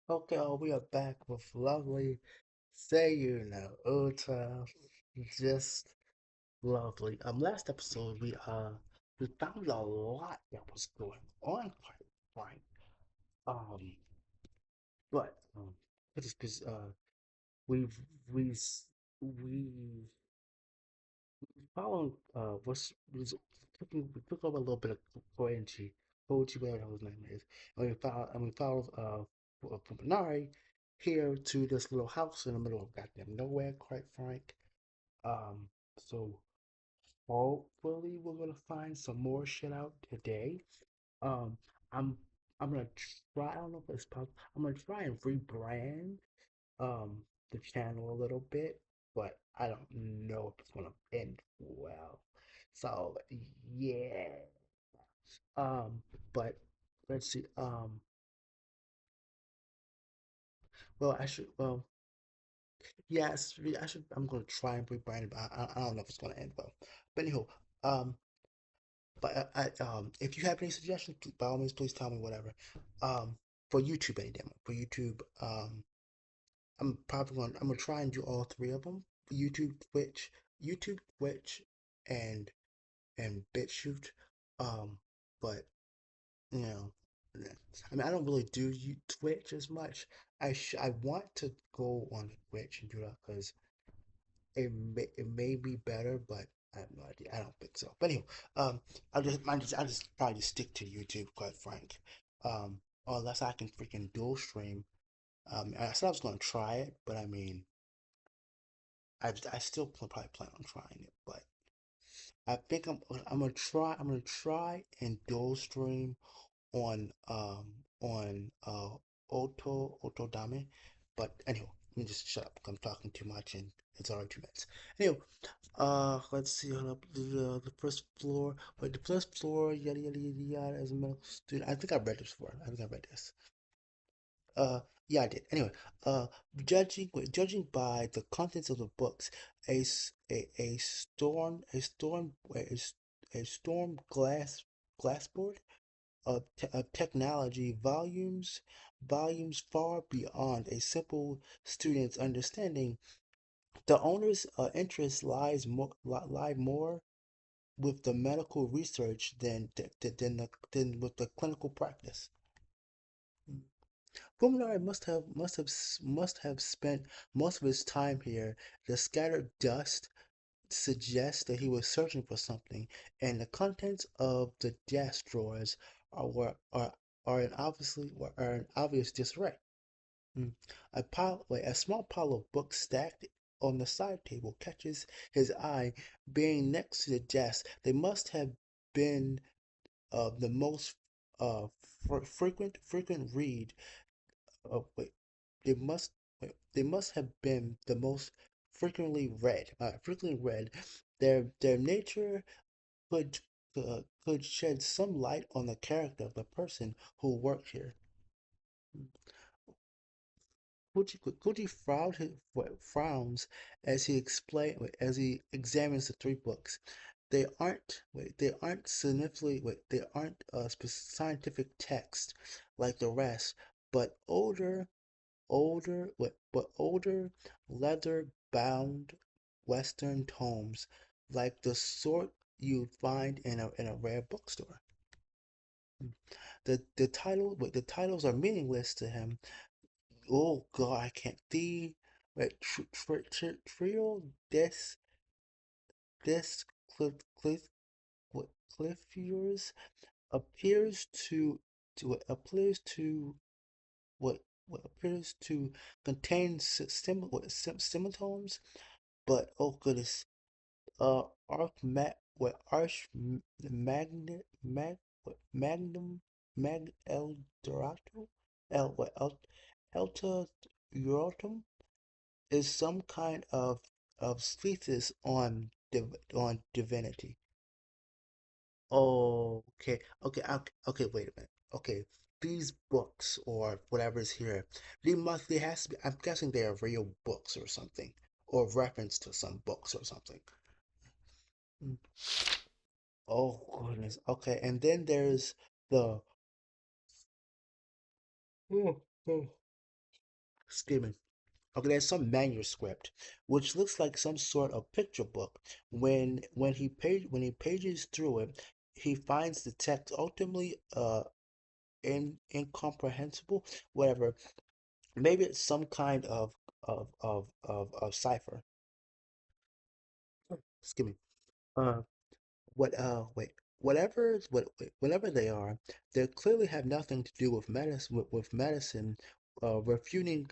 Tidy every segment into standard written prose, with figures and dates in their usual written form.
Okay, we are back with lovely Say You Know Ultra. Just lovely. Last episode we found a lot that was going on, quite right. Um, but because we've we we followed we took over a little bit of Koichi, whatever his name is, and we followed from Minari here to this little house in the middle of goddamn nowhere, quite frank. Um, so hopefully we're gonna find some more shit out today. Um, I'm I'm gonna try. I don't know if it's possible. I'm gonna try and rebrand um the channel a little bit, but I don't know if it's gonna end well. So yeah. But let's see. Well, I should. Well, yes, I should. I'm gonna try and rebrand it, but I don't know if it's gonna end well. But anyhow, um, if you have any suggestions, by all means, please tell me whatever. Um, for YouTube, any demo for YouTube. I'm gonna try and do all three of them. YouTube, Twitch, and BitChute. Um, but you know, I mean, I don't really do Twitch as much. I want to go on Twitch and do that because it may be better, but I have no idea. I don't think so. But anyway, um, I'll just probably just stick to YouTube, quite frank. Or unless I can freaking dual stream. I said I was gonna try it, but I mean, I still probably plan on trying it, but I think I'm gonna try and dual stream on Otodame. But anyway, let me just shut up. I'm talking too much and it's already 2 minutes. Anyway, let's see. Hold up. The first floor. Wait, the first floor. Yada yada yada yada. As a medical student, I think I read this before. I think I read this. Uh, yeah, I did. Anyway, uh, judging by the contents of the books, a storm a storm glassboard of technology volumes far beyond a simple student's understanding. The owner's interest lie more with the medical research than with the clinical practice. Fulminari must have spent most of his time here. The scattered dust suggests that he was searching for something, and the contents of the desk drawers are were- are in obvious disarray. Mm. A small pile of books stacked on the side table catches his eye, being next to the desk. They must have been the most frequent read. Wait, they must they must have been the most frequently read. Their nature could could shed some light on the character of the person who worked here. Koji frowns as he examines the three books. They aren't scientific text like the rest, but older leather bound Western tomes like the sort you'd find in a rare bookstore. The titles are meaningless to him. Oh God, I can't. Trio des cliff what Cliffiers appears to appears to what appears to contain semitones, but oh goodness, arch magnet magnum mag el dorado el what el elta euratum is some kind of thesis on divinity. Okay, wait a minute. Okay, these books or whatever is here, they has to be. I'm guessing they are real books or something, or reference to some books or something. Mm. Oh goodness. Okay, and then there's the skimming. Okay, there's some manuscript which looks like some sort of picture book. When he pages through it, he finds the text ultimately incomprehensible. Whatever. Maybe it's some kind of cipher. Excuse me. Uh, wait. Whatever they are, they clearly have nothing to do with medicine. With medicine, refuting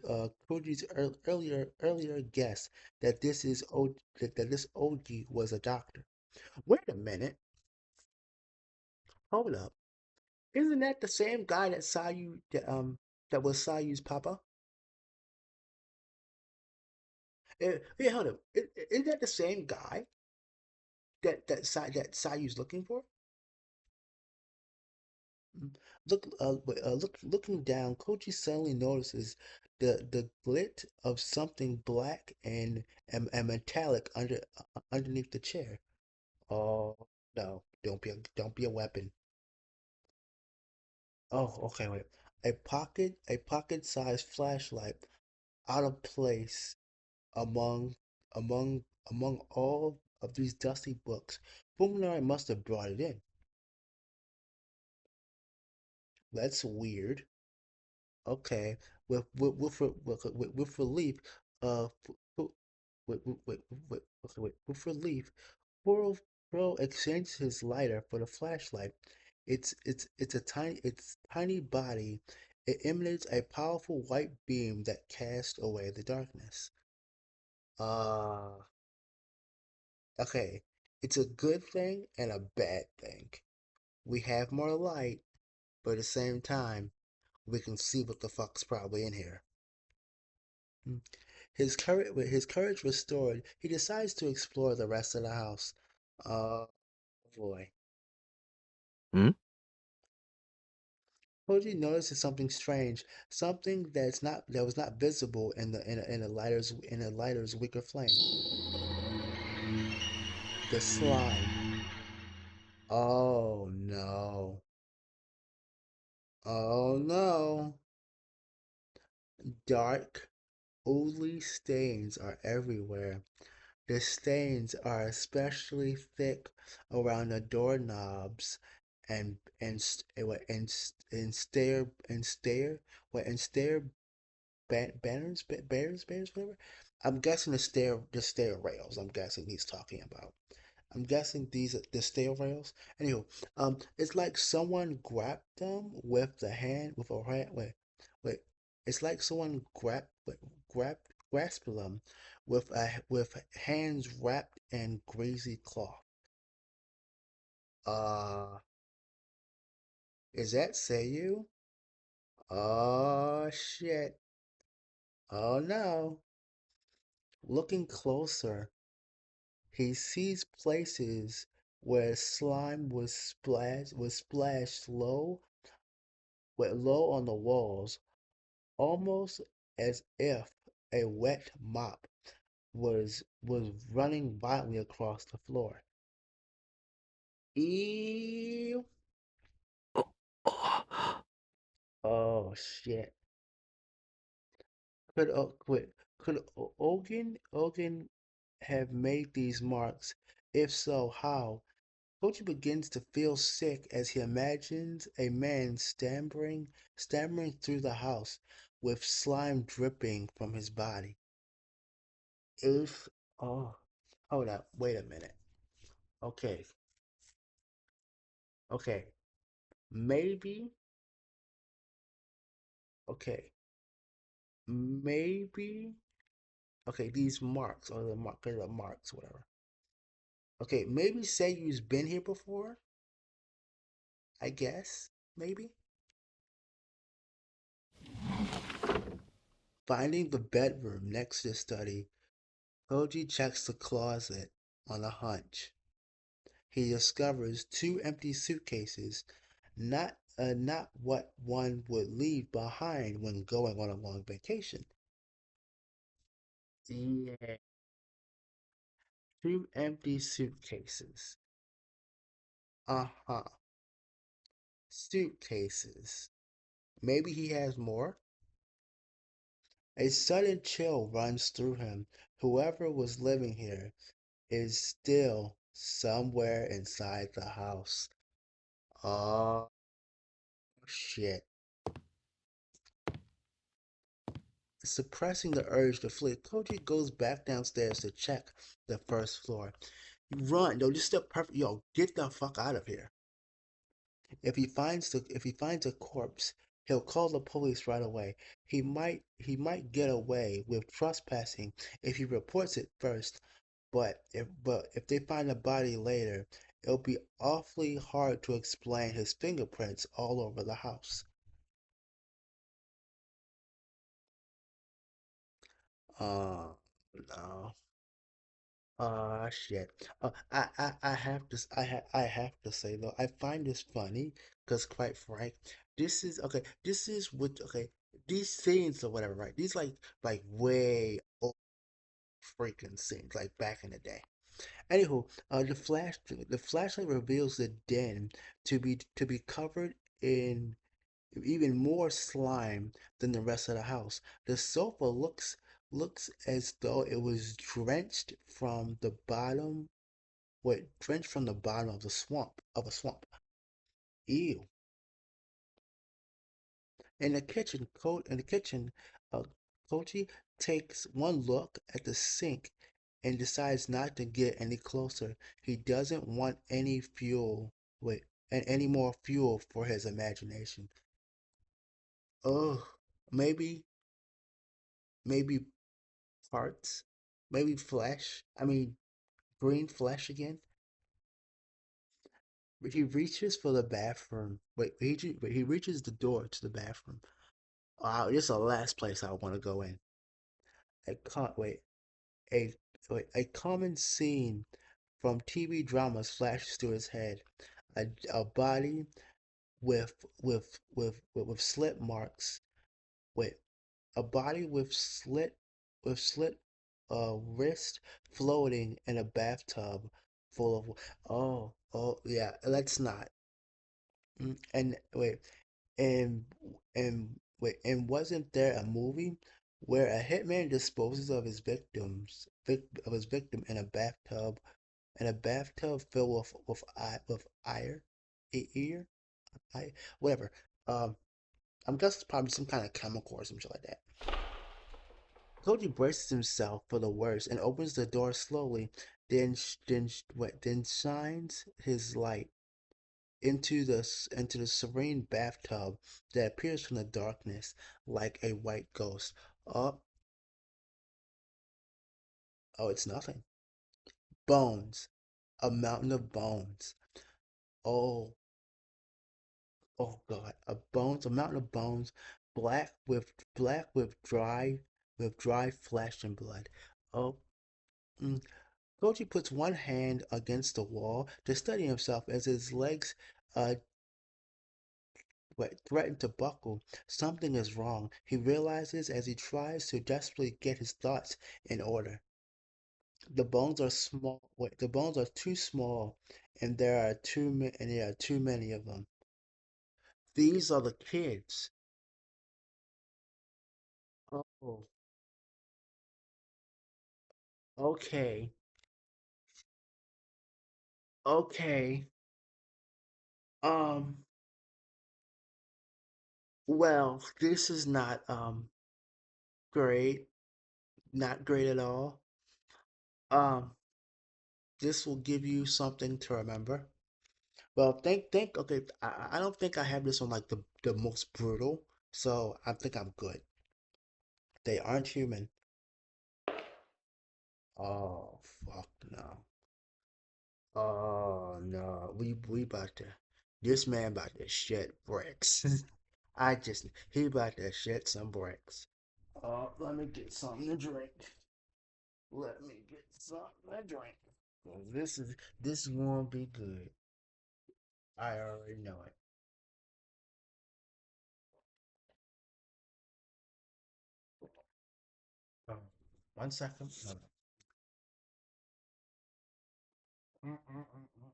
Koji's earlier guess that this Ogi was a doctor. Wait a minute. Hold up. Isn't that the same guy that that was Sayu's papa? Yeah, hold up. Isn't that the same guy that Sayu's looking for? Mm. Looking down, Kochi suddenly notices the glit of something black and metallic underneath the chair. Oh no! Don't be a weapon. Oh, okay, wait. A pocket-sized flashlight out of place among among all of these dusty books. Fuminari must have brought it in. That's weird. Okay, with relief, f- f- with relief, Poro Pro exchanges his lighter for the flashlight. Its tiny body. It emanates a powerful white beam that casts away the darkness. Uh, okay, it's a good thing and a bad thing. We have more light, but at the same time, we can see what the fuck's probably in here. Hmm. With his courage restored, he decides to explore the rest of the house. Oh boy. Hmm? Koji notices something strange, something that was not visible in a lighter's weaker flame. The slime. Oh no. Oh no. Dark, oily stains are everywhere. The stains are especially thick around the doorknobs and stair banners, whatever. I'm guessing the stair rails. I'm guessing he's talking about. I'm guessing these are the stair rails. Anyway, it's like someone grabbed them with the hand with a hand. Wait. It's like someone grasped them with hands wrapped in greasy cloth. Uh, is that Seiyu? Oh shit. Oh no. Looking closer, he sees places where slime was splashed low on the walls, almost as if a wet mop was running violently across the floor. Ew. Oh, Oh shit. Could Ogun have made these marks? If so, how? Kochi begins to feel sick as he imagines a man stammering through the house with slime dripping from his body. If, oh, hold up, wait a minute. Okay, okay, maybe, okay, maybe, okay, these marks, or the marks, whatever. Okay, maybe Seiyu's been here before, I guess, maybe. Finding the bedroom next to the study, Koji checks the closet on a hunch. He discovers two empty suitcases, not what one would leave behind when going on a long vacation. Yeah, two empty suitcases. Uh-huh. Suitcases. Maybe he has more. A sudden chill runs through him. Whoever was living here is still somewhere inside the house. Oh, shit. Suppressing the urge to flee, Koji goes back downstairs to check the first floor. You run, yo, this is the perfect, yo, get the fuck out of here. If he finds a corpse, he'll call the police right away. He might get away with trespassing if he reports it first, but if they find the body later, it'll be awfully hard to explain his fingerprints all over the house. Uh, no. Shit. I have to say though, I find this funny because quite frank, this is okay. This is what okay. These scenes or whatever, right? These like way old freaking scenes, like back in the day. Anywho, the flashlight reveals the den to be covered in even more slime than the rest of the house. The sofa looks as though it was drenched from the bottom of a swamp. Ew. In the kitchen, uh, Kochi takes one look at the sink and decides not to get any closer. He doesn't want wait, any more fuel for his imagination. Oh, maybe, maybe parts, maybe flesh. I mean, green flesh again. But he reaches for the bathroom. He reaches the door to the bathroom. Wow, this is the last place I want to go in. A con- wait, a a common scene from TV dramas flashes through his head. A body with slit marks. Wait, a body with slit wrist floating in a bathtub full of yeah, let's not. And wait, and and wasn't there a movie where a hitman disposes of his victim in a bathtub filled with ire, ear, I whatever. Um, I'm guessing probably some kind of chemical or something like that. Cody braces himself for the worst and opens the door slowly, then shines his light into the serene bathtub that appears from the darkness like a white ghost. Oh, oh, it's nothing. Bones, a mountain of bones. Oh, oh God, a mountain of bones, black with dry flesh and blood. Oh, mm. Koji puts one hand against the wall to steady himself as his legs uh threaten to buckle. Something is wrong, he realizes as he tries to desperately get his thoughts in order. The bones are small. Wait, the bones are too small, and there are too many of them. These are the kids. Oh, okay, okay. Um, well, this is not great. Not great at all. Um, this will give you something to remember. Well, think. Okay, I don't think I have this on like the most brutal, so I think I'm good. They aren't human. Oh fuck no. Oh no. We about to. This man about to shit bricks. He about to shit some bricks. Oh, let me get something to drink. Let me get something to drink. 'Cause this won't be good. I already know it. Oh, 1 second. No, no. Mm-mm-mm-mm.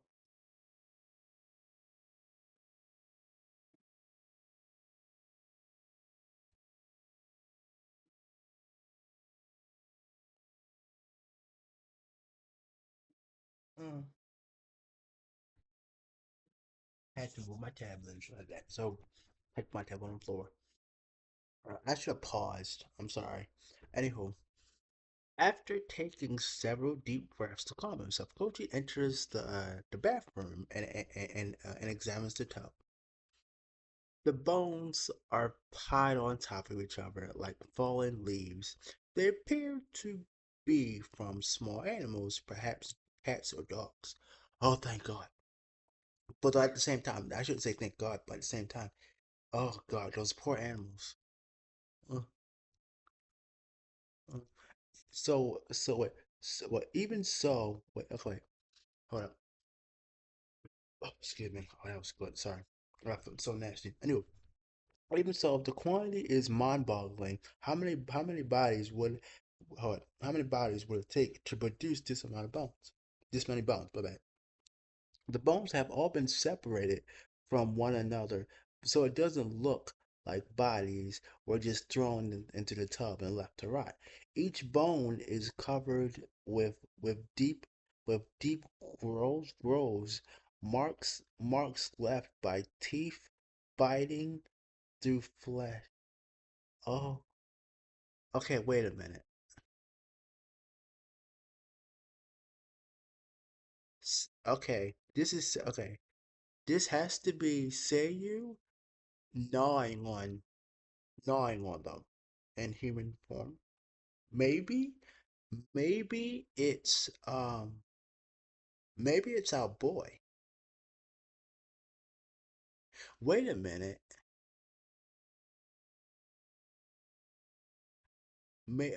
had to move my tablet and shit like that. So I put my tablet on the floor. I should have paused. I'm sorry. Anywho, after taking several deep breaths to calm himself, Koji enters the bathroom and examines the tub. The bones are piled on top of each other like fallen leaves. They appear to be from small animals, perhaps cats or dogs. Oh, thank God. But at the same time, I shouldn't say thank God, but at the same time, oh God, those poor animals. Uh, uh. Even so, wait, hold up. Oh, excuse me. Oh, that was good. Sorry. I felt so nasty. Anyway, even so, if the quantity is mind-boggling, how many bodies would hold on, how many bodies would it take to produce this amount of bones? This many bones, my bad. The bones have all been separated from one another, so it doesn't look like bodies were just thrown into the tub and left to rot. Each bone is covered with deep grooves, marks left by teeth biting through flesh. Oh, okay, wait a minute. Okay, okay. This has to be Seiyu gnawing on them in human form. Maybe, maybe maybe it's our boy. Wait a minute.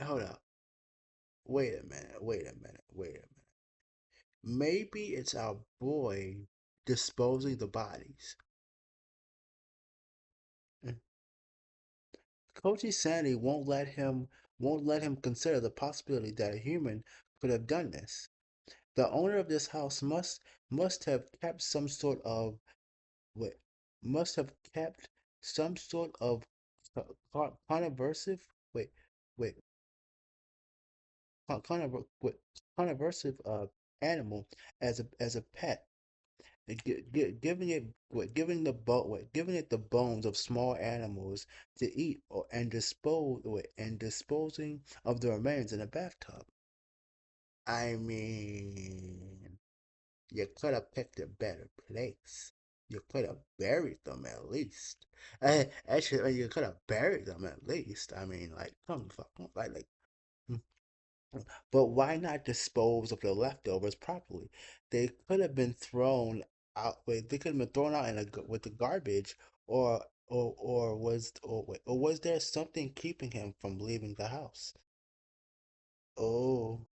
Hold up. Wait a minute. Wait a minute. Wait a minute. Maybe it's our boy disposing the bodies. Mm. Koji's sanity won't let him consider the possibility that a human could have done this. The owner of this house must have kept some sort of what must have kept some sort of conversive wait wait wait, conversive animal as a pet, giving it the bones of small animals to eat and disposing of the remains in a bathtub. I mean, you could have picked a better place. You could have buried them at least. Actually, you could have buried them at least. I mean, like, come the fuck on, mm, but why not dispose of the leftovers properly? They could have been thrown out. Wait, they could have been thrown out with the garbage, or was there something keeping him from leaving the house? Oh.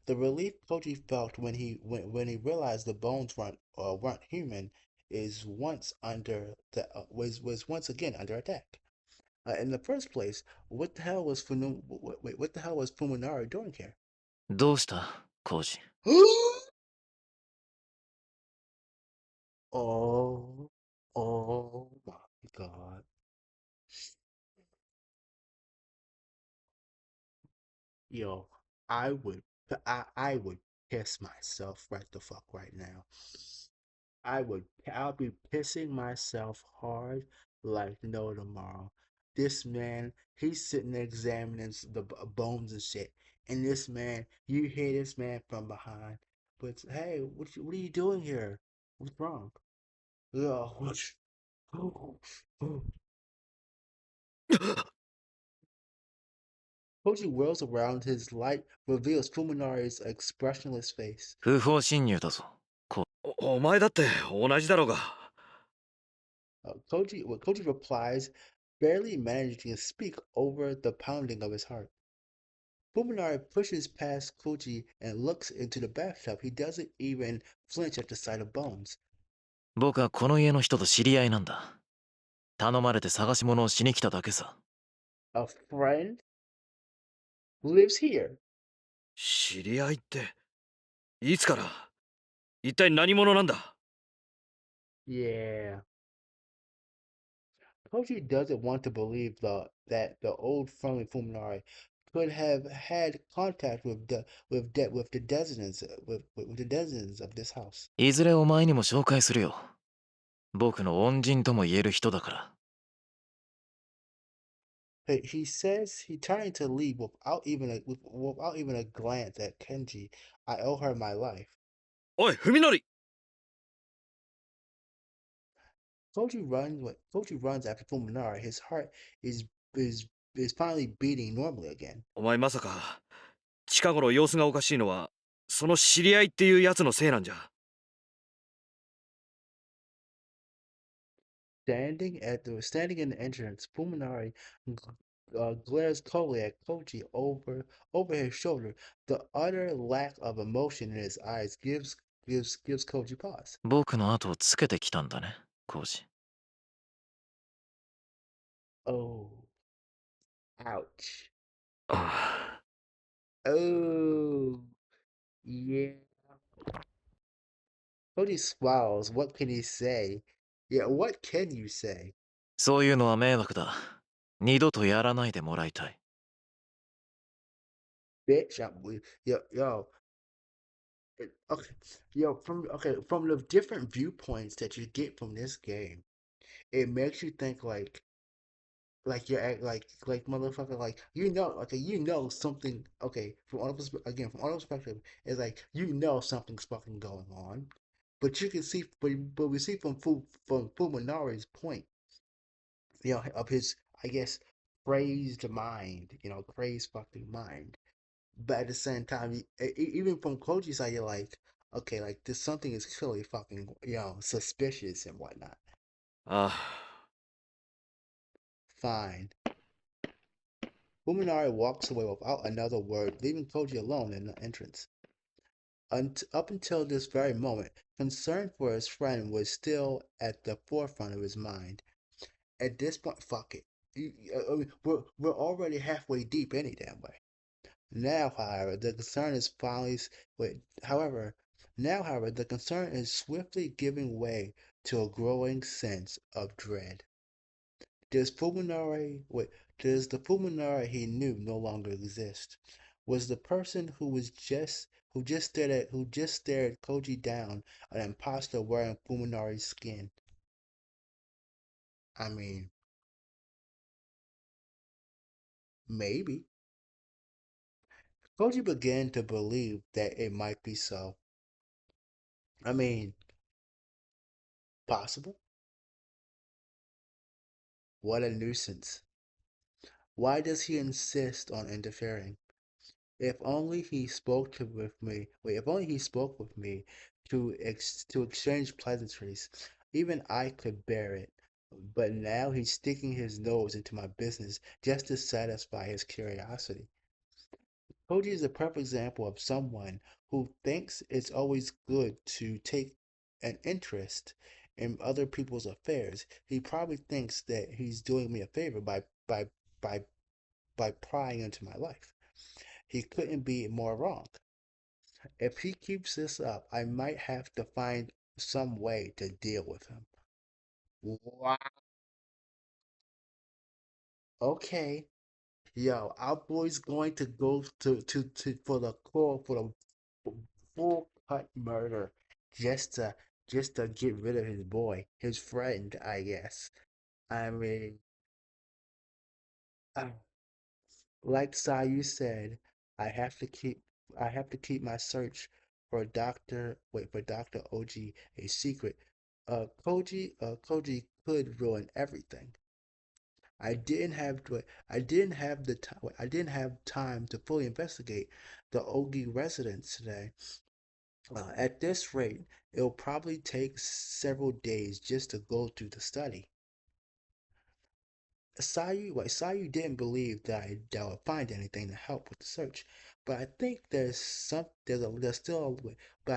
The relief Koji felt when he realized the bones weren't human is once under the was once again under attack. In the first place, what the hell was Fuminari doing here? どうしたコウジ。Oh, oh my God. Yo, I would piss myself right the fuck right now. I'll be pissing myself hard like no tomorrow. This man, he's sitting there examining the bones and shit. And this man, you hear this man from behind. But hey, what are you doing here? What's wrong? Yeah, Koji whirls around. His light reveals Fuminari's expressionless face. 不法侵入だぞ。お前だって同じだろうが。Koji replies, barely managing to speak over the pounding of his heart. Fuminari pushes past Koji and looks into the bathtub. He doesn't even flinch at the sight of bones. 僕はこの家の人と知り合いなんだ。頼まれて探し物をしに来ただけさ。A friend lives here. 知り合いって、いつから一体何者なんだ。 Yeah. Koji doesn't want to believe that the old friendly Fuminari could have had contact with the denizens of this house. いずれお前にも紹介するよ。僕の恩人とも言える人だから。He says he turning to leave without even a glance at Kenji. I owe her my life. おい、文則。 Koji runs after Fuminara. His heart is is is finally beating normally again. お前まさか、近頃様子がおかしいのは、その知り合いっていうやつのせいなんじゃ。Standing in the entrance, Fuminari glares coldly at Koji over his shoulder. The utter lack of emotion in his eyes gives Koji pause. 僕の後をつけてきたんだね、コウジ。Oh, ouch. ああ、Oh, yeah. Cody swallows. What can he say? Yeah, what can you say? そういうのは迷惑だ。二度とやらないでもらいたい。Bitch, yo, okay, from the different viewpoints that you get from this game, it makes you think like you're like motherfucker, like something. Okay, from all perspective, it's like something's fucking going on, but you can see, but we see from Fuminari's point, of his, I guess, crazed mind, crazed fucking mind. But at the same time, even from Koji's side, you're like, okay, like this something is clearly fucking, suspicious and whatnot. ああ、Fine. Fuminari walks away without another word, leaving Koji alone in the entrance. Up until this very moment, concern for his friend was still at the forefront of his mind. At this point, fuck it. I mean, we're already halfway deep any damn way. Now, however, the concern is finally wait. However, however, the concern is swiftly giving way to a growing sense of dread. Does Fulminari wait? Does the Fulminari he knew no longer exist? Was the person who just stared Koji down an imposter wearing Fulminari's skin? I mean, maybe. Koji began to believe that it might be so. I mean, possible. What a nuisance. Why does he insist on interfering? If only he spoke with me. Wait, if only he spoke with me to exchange pleasantries. Even I could bear it. But now he's sticking his nose into my business just to satisfy his curiosity. Koji is a perfect example of someone who thinks it's always good to take an interest in other people's affairs. He probably thinks that he's doing me a favor by by prying into my life. He couldn't be more wrong. If he keeps this up, I might have to find some way to deal with him. Wow. Okay. Yo, our boy's going to go to for the call for the full cut murder just to just to get rid of his boy, his friend, I guess. I mean, uh, like Sayu said, I have to keep I have to keep my search for Dr. Oji a secret. Koji could ruin everything. I didn't have time to fully investigate the Ogi residence today. At this rate, it'll probably take several days just to go through the study. Sayu didn't believe that I would find anything to help with the search, but I think I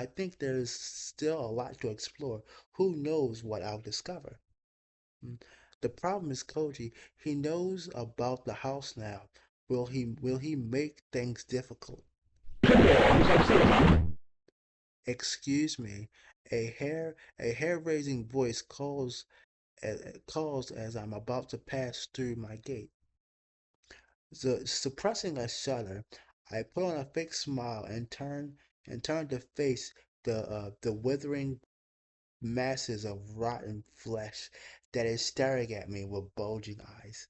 think there's still a lot to explore. Who knows what I'll discover? Mm. The problem is Koji. He knows about the house now. Will he make things difficult? Excuse me. A hair-raising voice calls as I'm about to pass through my gate. Suppressing a shudder, I put on a fake smile and turn to face the withering masses of rotten flesh that is staring at me with bulging eyes.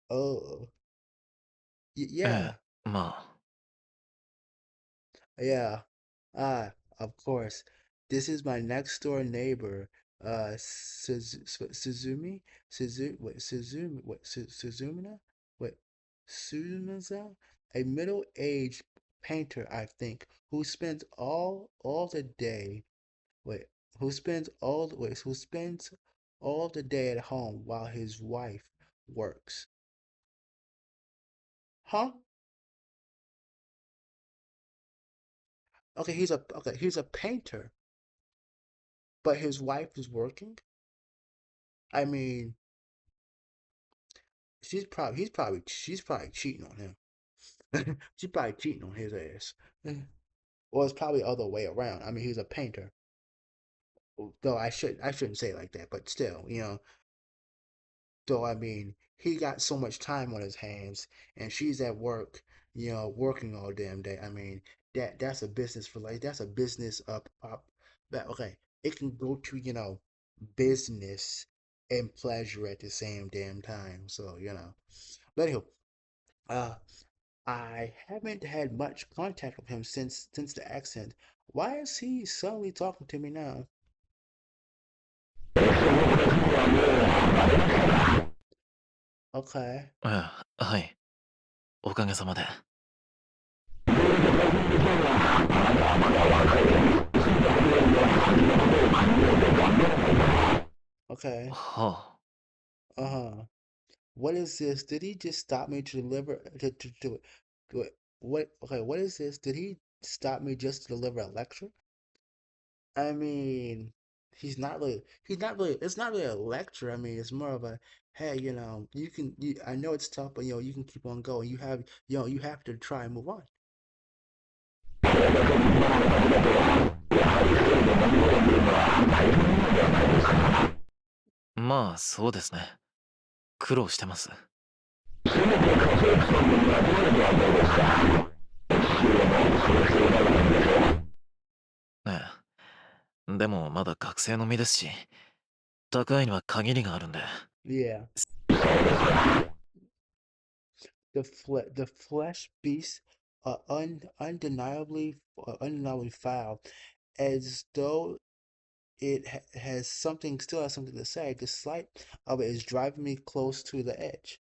Oh,ええ、yeah, まあ。yeah. Ah, of course. This is my next door neighbor, Suzumi? Suzumi, Suzumina? Wait, Suzumiza? A middle-aged painter, I think, who spends all the day, wait, who spends all the day at home while his wife works. Huh? He's a painter, but his wife is working? I mean, she's probably cheating on him. She's probably cheating on his ass. Or it's probably the other way around. I mean, he's a painter. Though I shouldn't say it like that, but still, though I mean, he got so much time on his hands and she's at work, working all damn day. I mean, that's a business for like that's a business up that okay. It can go to, business and pleasure at the same damn time. So, But anywho, uh I haven't had much contact with him since the accident. Why is he suddenly talking to me now? Okay, ええ、はい。おかげさまで。okay, はuh-huh. What is this? Did he just stop me to deliver to what okay, what is this? Did he stop me just to deliver a lecture? I mean, he's not really it's not really a lecture. I mean, it's more of a hey, I know it's tough, but you can keep on going. You have to try and move on. あ。まあ、そうですね。苦労してます。ええ。でも、まだ学生の身ですし、高いには限りがあるんで。Yeah. The flesh beasts are undeniably foul, as though it still has something to say. The sight of it is driving me close to the edge.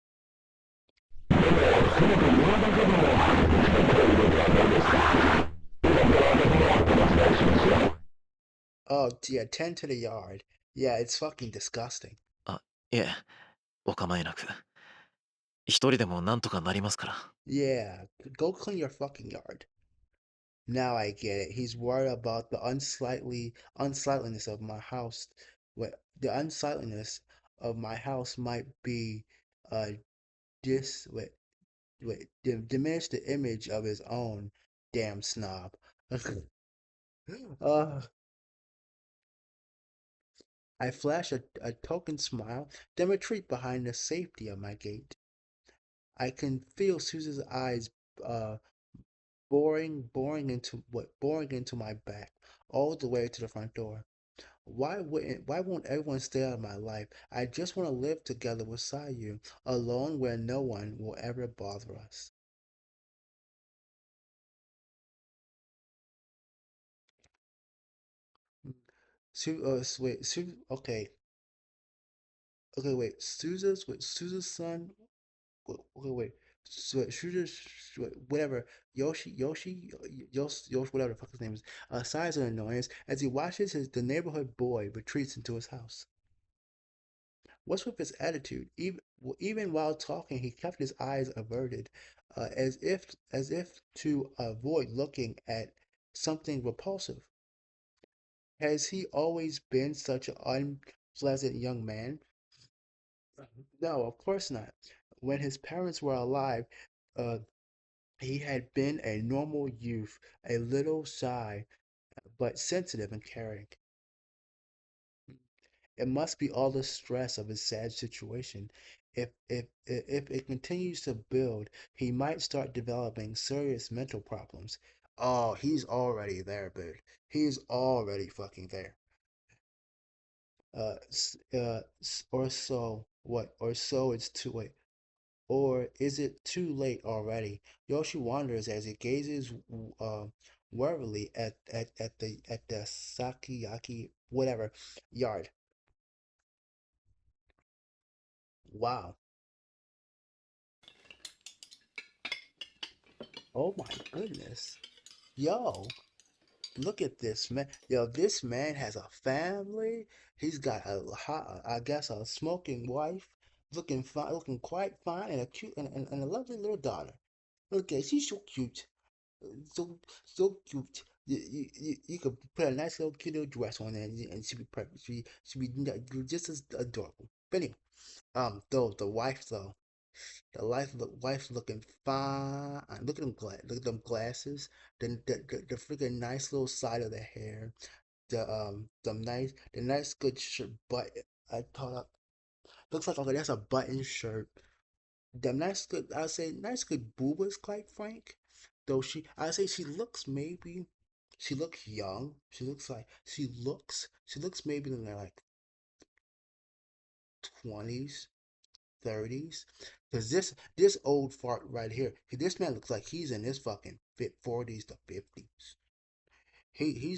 Oh, yeah, 10 to the yard. Yeah, it's fucking disgusting. あ、いえ、お構いなく。一人でもなんとかなりますから。Yeah, go clean your fucking yard. Now I get it. He's worried about the unsightliness of my house. What the unsightliness of my house might be uh dis diminish the image of his own damn snob. uh, I flash a token smile, then retreat behind the safety of my gate. I can feel Susan's eyes uh boring into my back all the way to the front door. Why won't everyone stay out of my life? I just want to live together beside you, alone where no one will ever bother us. Okay, okay, wait, Sousa's son, okay, wait, Sousa's, whatever, Yoshi, whatever the fuck his name is, sighs in annoyance as he watches the neighborhood boy retreats into his house. What's with his attitude? Even while talking, he kept his eyes averted, as if to avoid looking at something repulsive. Has he always been such an unpleasant young man? No, of course not. When his parents were alive, uh, he had been a normal youth, a little shy, but sensitive and caring. It must be all the stress of his sad situation. If it continues to build, he might start developing serious mental problems. Oh, he's already there, dude. He's already fucking there. Or so what? Or so it's too late. Or is it too late already? Yoshi wonders as he gazes warily at the Sakiyaki whatever yard. Wow. Oh my goodness. Yo, look at this man. Yo, this man has a family. He's got I guess a smoking wife, looking fine, looking quite fine, and a cute and a lovely little daughter. Look at, she's so cute. So cute. You could put a nice little cute little dress on there and she'd be perfect. She'd be just as adorable. But anyway, though the wife though, the wife's looking fine. Look at them glasses. The freaking nice little side of the hair. The nice good shirt button. I thought looks like okay, that's a button shirt. The nice good, I'd say nice good boobas, quite frank. Though I'd say she looks young. She looks maybe in their like 20s, 30s. Cause this old fart right here, this man looks like he's in his fucking 40s to 50s. He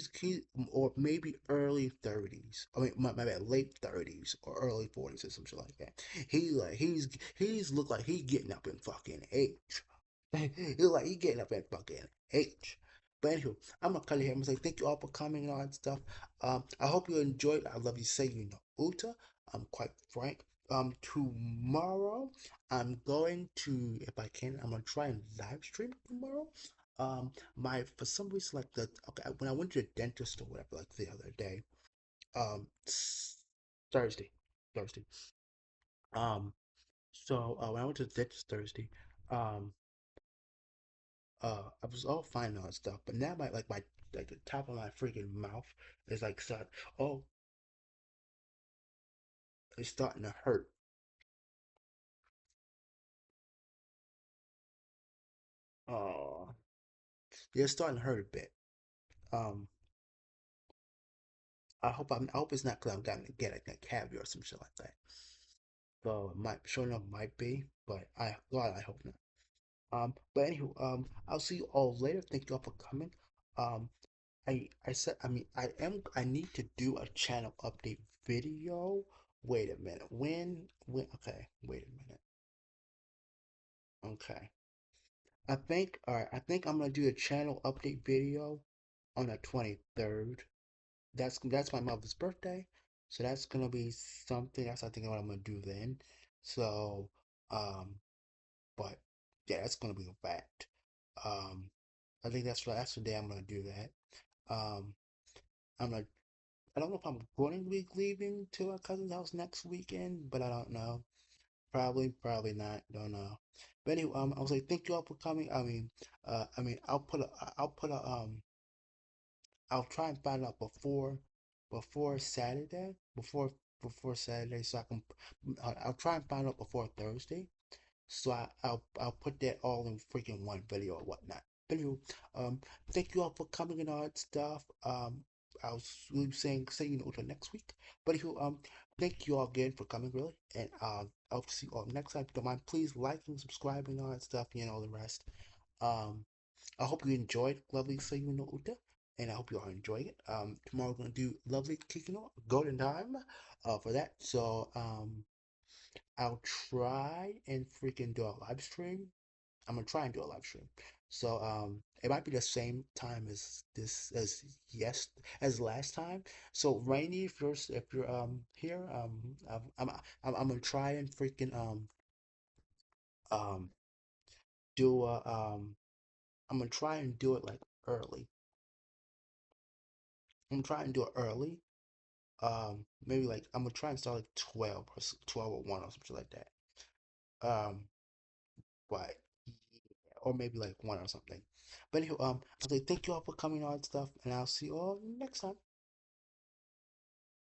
or maybe early 30s. I mean, my bad, late 30s or early 40s or something like that. He's look like he getting up in fucking age. He like he getting up in fucking age. But anywho, I'm gonna cut it here. I'm gonna say thank you all for coming and all that stuff. I hope you enjoyed. I love you. Say you know Uta. I'm quite frank. Tomorrow I'm going to, if I can, I'm gonna try and live stream tomorrow. My for some reason like the okay when I went to the dentist or whatever like the other day, Thursday, Thursday. Um, when I went to the dentist Thursday, um, I was all fine and all that stuff, but now my like the top of my freaking mouth is like start oh it's starting to hurt. Oh, yeah, it's starting to hurt a bit. Um, I hope it's not because I'm gonna get like a caviar or some shit like that. So it might sure enough might be, but I hope not. But anywho, I'll see you all later. Thank you all for coming. Um, I said I need to do a channel update video. Wait a minute. When okay, wait a minute. Okay. I think I'm gonna do a channel update video on the 23rd. That's my mother's birthday. So that's gonna be something that's I think what I'm gonna do then. So um but yeah, that's gonna be a fact. Um I think that's the day I'm gonna do that. Um I'm gonna I don't know if I'm going to be leaving to our cousin's house next weekend, but I don't know. Probably not. Don't know. But anyway, I was like, thank you all for coming. I'll put a I'll try and find out before Saturday, before Saturday, so I can. I'll try and find out before Thursday, so I'll put that all in freaking one video or whatnot. But anyway, thank you all for coming and all that stuff. I'll be saying until next week. But anyway, thank you all again for coming, really, and I'll see you all next time. If you don't mind, please like and subscribe and all that stuff, and all the rest. Um, I hope you enjoyed Lovely Sayuno no Uta, and I hope you are enjoying it. Tomorrow we're gonna do Lovely Kikino Golden Time, for that. So I'll try and freaking do a live stream. I'm gonna try and do a live stream. So it might be the same time as this as last time. So Rainy, if you're here, I'm gonna try and freaking um do a I'm gonna try and do it like early. I'm trying to do it early. Maybe like I'm gonna try and start like 12 or 1 or something like that. Um, but or maybe like 1 or something. But anyway, I'll say thank you all for coming on and stuff, and I'll see you all next time.